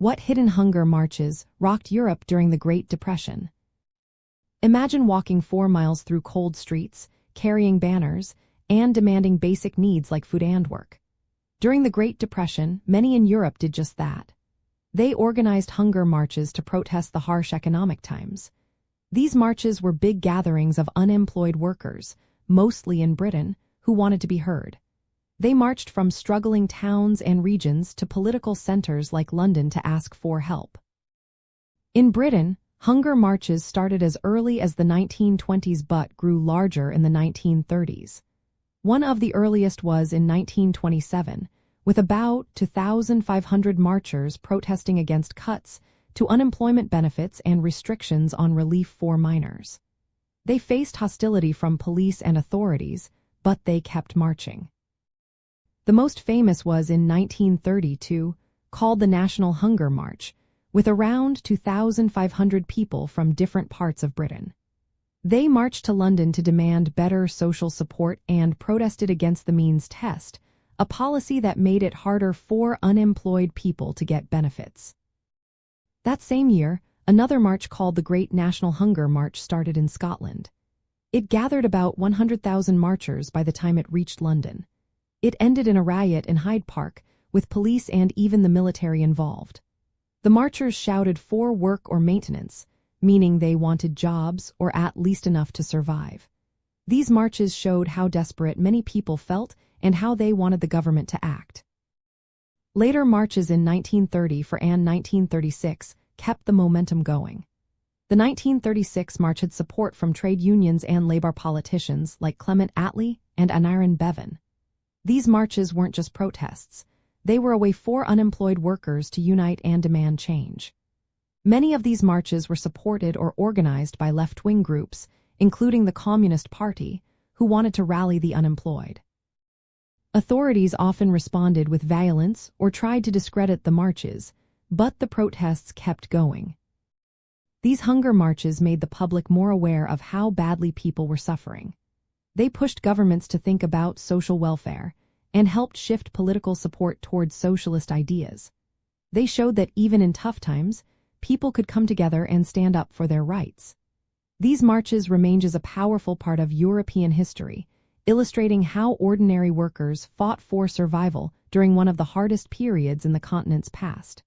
What hidden hunger marches rocked Europe during the Great Depression? Imagine walking 4 miles through cold streets, carrying banners, and demanding basic needs like food and work. During the Great Depression, many in Europe did just that. They organized hunger marches to protest the harsh economic times. These marches were big gatherings of unemployed workers, mostly in Britain, who wanted to be heard. They marched from struggling towns and regions to political centers like London to ask for help. In Britain, hunger marches started as early as the 1920s but grew larger in the 1930s. One of the earliest was in 1927, with about 2,500 marchers protesting against cuts to unemployment benefits and restrictions on relief for miners. They faced hostility from police and authorities, but they kept marching. The most famous was in 1932, called the National Hunger March, with around 2,500 people from different parts of Britain. They marched to London to demand better social support and protested against the means test, a policy that made it harder for unemployed people to get benefits. That same year, another march called the Great National Hunger March started in Scotland. It gathered about 100,000 marchers by the time it reached London. It ended in a riot in Hyde Park, with police and even the military involved. The marchers shouted for work or maintenance, meaning they wanted jobs or at least enough to survive. These marches showed how desperate many people felt and how they wanted the government to act. Later marches in 1934 and 1936 kept the momentum going. The 1936 march had support from trade unions and Labour politicians like Clement Attlee and Aneurin Bevan. These marches weren't just protests. They were a way for unemployed workers to unite and demand change. Many of these marches were supported or organized by left-wing groups, including the Communist Party, who wanted to rally the unemployed. Authorities often responded with violence or tried to discredit the marches, but the protests kept going. These hunger marches made the public more aware of how badly people were suffering. They pushed governments to think about social welfare and helped shift political support towards socialist ideas. They showed that even in tough times, people could come together and stand up for their rights. These marches remain as a powerful part of European history, illustrating how ordinary workers fought for survival during one of the hardest periods in the continent's past.